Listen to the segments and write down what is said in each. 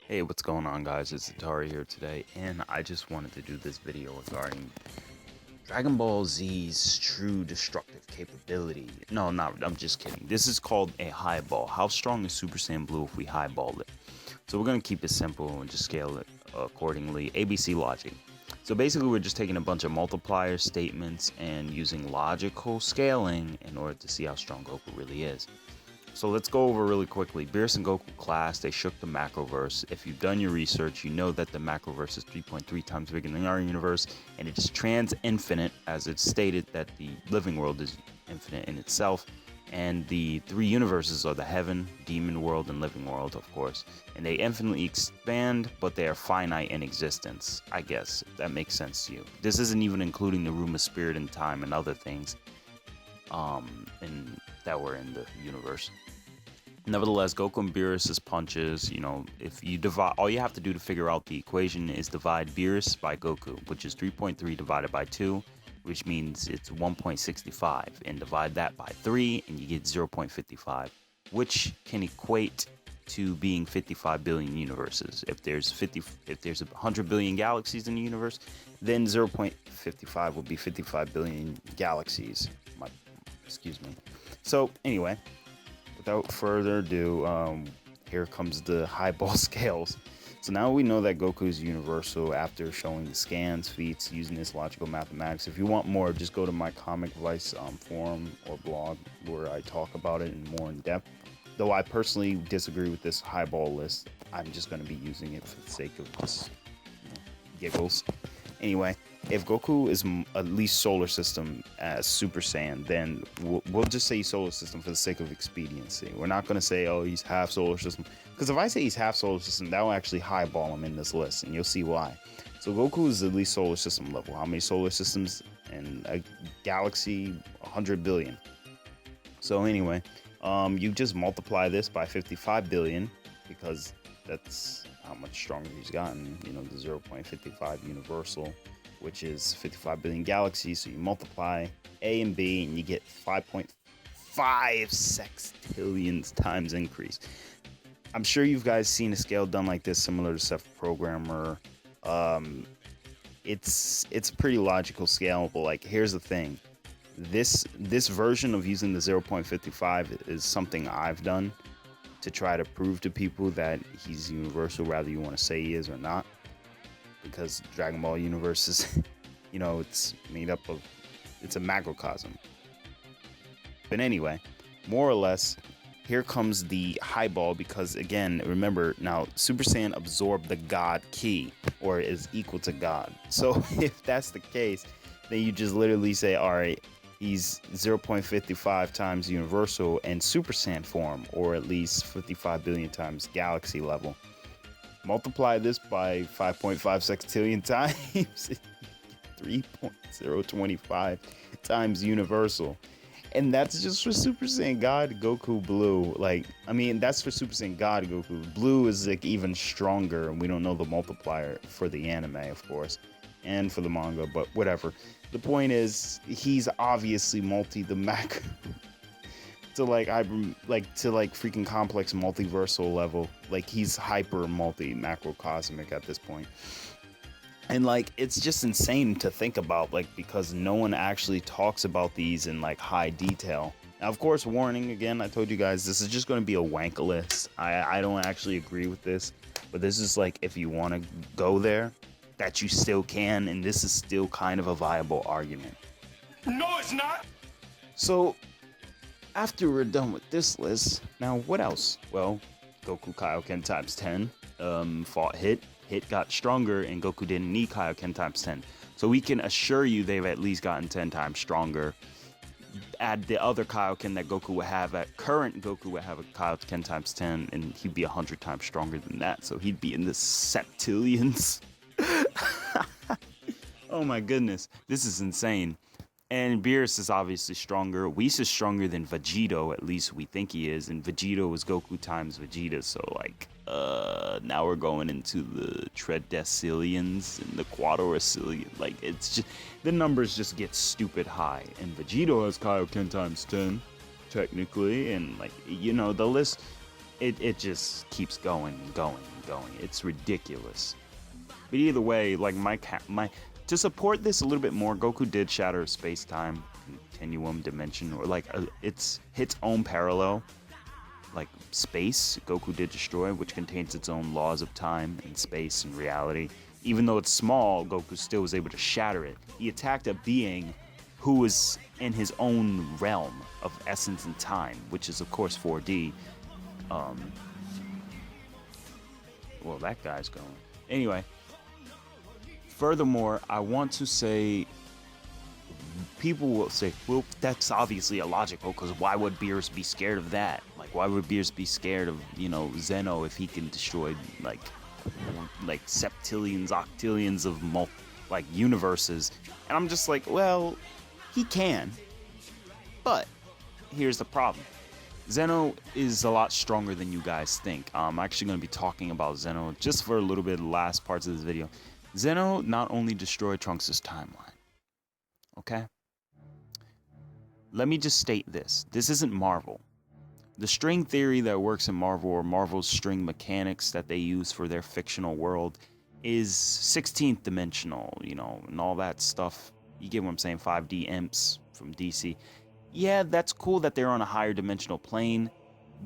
Hey, what's going on, guys? It's Atari here today, and I just wanted to do this video regarding Dragon Ball Z's true destructive capability. No, I'm just kidding. This is called a highball. How strong is Super Saiyan Blue if we highball it? So we're going to keep it simple and just scale it accordingly. ABC logic. So basically, we're just taking a bunch of multiplier statements and using logical scaling in order to see how strong Goku really is. So let's go over really quickly. Beerus and Goku class, they shook the macroverse. If you've done your research, you know that the macroverse is 3.3 times bigger than our universe, and it is trans-infinite, as it's stated that the living world is infinite in itself. And the three universes are the heaven, demon world, and living world, of course. And they infinitely expand, but they are finite in existence. I guess that makes sense to you. This isn't even including the room of spirit and time and other things that were in the universe. Nevertheless, Goku and Beerus' punches, if you divide, all you have to do to figure out the equation is divide Beerus by Goku, which is 3.3 divided by 2, which means it's 1.65, and divide that by 3, and you get 0.55, which can equate to being 55 billion universes. If there's 100 billion galaxies in the universe, then 0.55 will be 55 billion galaxies. Excuse me. So anyway, without further ado, here comes the highball scales. So now we know that Goku is universal after showing the scans, feats, using this logical mathematics. If you want more, just go to my Comic Vice forum or blog where I talk about it in more in depth. Though I personally disagree with this highball list, I'm just going to be using it for the sake of this giggles. Anyway, if Goku is at least solar system as Super Saiyan, then we'll just say solar system for the sake of expediency. We're not going to say, oh, he's half solar system. Because if I say he's half solar system, that will actually highball him in this list, and you'll see why. So Goku is at least solar system level. How many solar systems in a galaxy? 100 billion. So anyway, you just multiply this by 55 billion, because that's how much stronger he's gotten. The 0.55 universal, which is 55 billion galaxies. So you multiply A and B, and you get 5.5 sextillions times increase. I'm sure you guys seen a scale done like this, similar to Ceph Programmer. It's a pretty logical scale, but like, here's the thing. This version of using the 0.55 is something I've done to try to prove to people that he's universal, whether you want to say he is or not, because Dragon Ball universe is, it's made up of, it's a macrocosm. But anyway, more or less, here comes the highball, because again, remember, now Super Saiyan absorbed the God Ki, or is equal to God. So if that's the case, then you just literally say, all right, he's 0.55 times universal and Super Saiyan form, or at least 55 billion times galaxy level. Multiply this by 5.5 sextillion times, 3.025 times universal. And that's just for Super Saiyan God Goku Blue. That's for Super Saiyan God Goku. Blue is like even stronger, and we don't know the multiplier for the anime, of course, and for the manga, but whatever. The point is, he's obviously the macro to freaking complex multiversal level. Like, he's hyper macrocosmic at this point. And it's just insane to think about, because no one actually talks about these in high detail. Now, of course, warning again, I told you guys this is just going to be a wank list. I don't actually agree with this, but this is if you want to go there, that you still can, and this is still kind of a viable argument. No, it's not. So after we're done with this list, now what else? Well, Goku Kaioken times 10 fought Hit. Hit got stronger, and Goku didn't need Kaioken times 10. So we can assure you they've at least gotten 10 times stronger. Add the other Kaioken that Goku would have current Goku would have a Kaioken times 10, and he'd be 100 times stronger than that. So he'd be in the septillions. Oh my goodness, this is insane. And Beerus is obviously stronger. Whis is stronger than Vegito, at least we think he is. And Vegito is Goku times Vegeta. So now we're going into the tredecillions and the quadricillion. It's just, the numbers just get stupid high. And Vegito has Kaioken times 10, technically. And the list it just keeps going and going and going. It's ridiculous. But either way, like my to support this a little bit more, Goku did shatter a space-time continuum dimension, or like its own parallel, like space. Goku did destroy, which contains its own laws of time and space and reality. Even though it's small, Goku still was able to shatter it. He attacked a being who was in his own realm of essence and time, which is of course 4D. Well, that guy's going. Anyway, furthermore, I want to say, people will say, well, that's obviously illogical, because why would Beerus be scared of that? Like, why would Beerus be scared of, you know, Zeno if he can destroy, like septillions, octillions of universes? And I'm just like, well, he can, but here's the problem. Zeno is a lot stronger than you guys think. I'm actually going to be talking about Zeno just for a little bit, the last parts of this video. Zeno not only destroyed Trunks' timeline, okay? Let me just state this. This isn't Marvel. The string theory that works in Marvel, or Marvel's string mechanics that they use for their fictional world, is 16th dimensional, you know, and all that stuff. You get what I'm saying? 5D imps from DC. Yeah, that's cool that they're on a higher dimensional plane,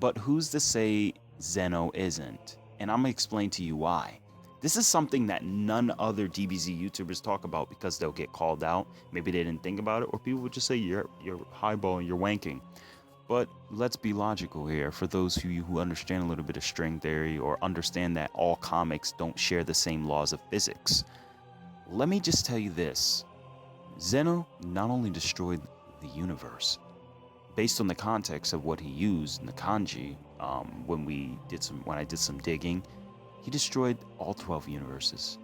but who's to say Zeno isn't? And I'm gonna explain to you why. This is something that none other DBZ YouTubers talk about, because they'll get called out. Maybe they didn't think about it, or people would just say you're highballing, you're wanking. But let's be logical here. For those of you who understand a little bit of string theory, or understand that all comics don't share the same laws of physics, let me just tell you this. Zeno not only destroyed the universe, based on the context of what he used in the kanji, when I did some digging, he destroyed all 12 universes.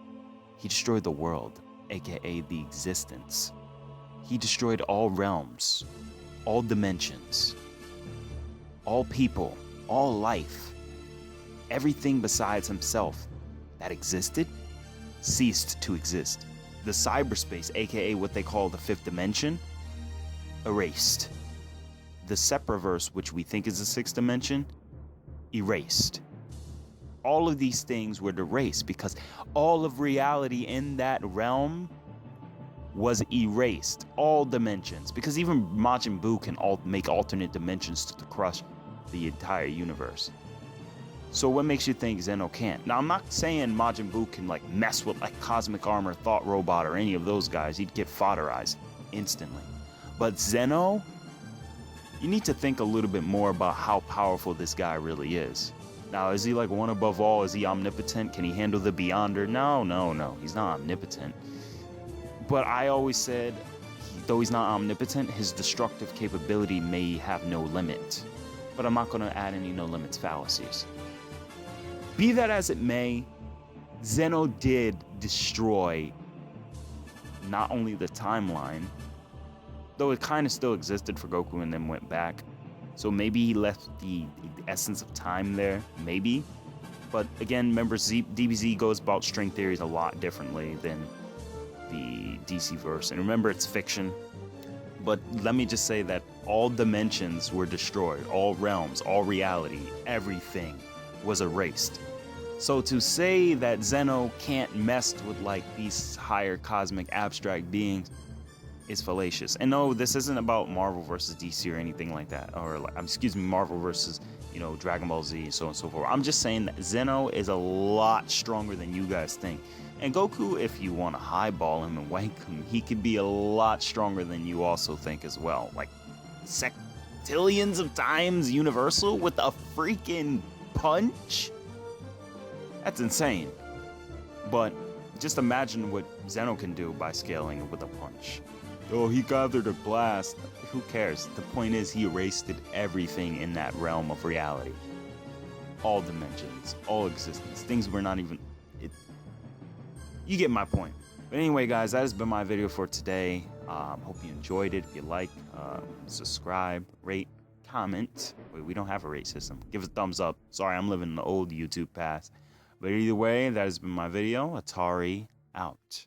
He destroyed the world, aka the existence. He destroyed all realms, all dimensions, all people, all life. Everything besides himself that existed ceased to exist. The cyberspace, aka what they call the 5th dimension, erased. The Sepraverse, which we think is the 6th dimension, erased. All of these things were erased because all of reality in that realm was erased. All dimensions. Because even Majin Buu can make alternate dimensions to crush the entire universe. So what makes you think Zeno can't? Now, I'm not saying Majin Buu can like mess with like Cosmic Armor, Thought Robot, or any of those guys. He'd get fodderized instantly. But Zeno, you need to think a little bit more about how powerful this guy really is. Now, is he like one above all? Is he omnipotent? Can he handle the Beyonder? No. He's not omnipotent. But I always said, though he's not omnipotent, his destructive capability may have no limit. But I'm not going to add any no limits fallacies. Be that as it may, Zeno did destroy not only the timeline, though it kind of still existed for Goku and then went back. So maybe he left the essence of time there, maybe. But again, remember, DBZ goes about string theories a lot differently than the DC verse. And remember, it's fiction. But let me just say that all dimensions were destroyed, all realms, all reality, everything was erased. So to say that Zeno can't mess with like these higher cosmic abstract beings is fallacious. And no, this isn't about Marvel versus DC or anything like that, or like, excuse me, Marvel versus, you know, Dragon Ball Z, so on and so forth. I'm just saying that Zeno is a lot stronger than you guys think. And Goku, if you want to highball him and wank him, he could be a lot stronger than you also think as well. Like sectillions of times universal with a freaking punch? That's insane. But just imagine what Zeno can do by scaling it with a punch. Oh, he gathered a blast. Who cares? The point is, he erased everything in that realm of reality. All dimensions, all existence, things we're not even... You get my point. But anyway, guys, that has been my video for today. Hope you enjoyed it. If you like, subscribe, rate, comment. Wait, we don't have a rate system. Give us a thumbs up. Sorry, I'm living in the old YouTube past. But either way, that has been my video. Atari out.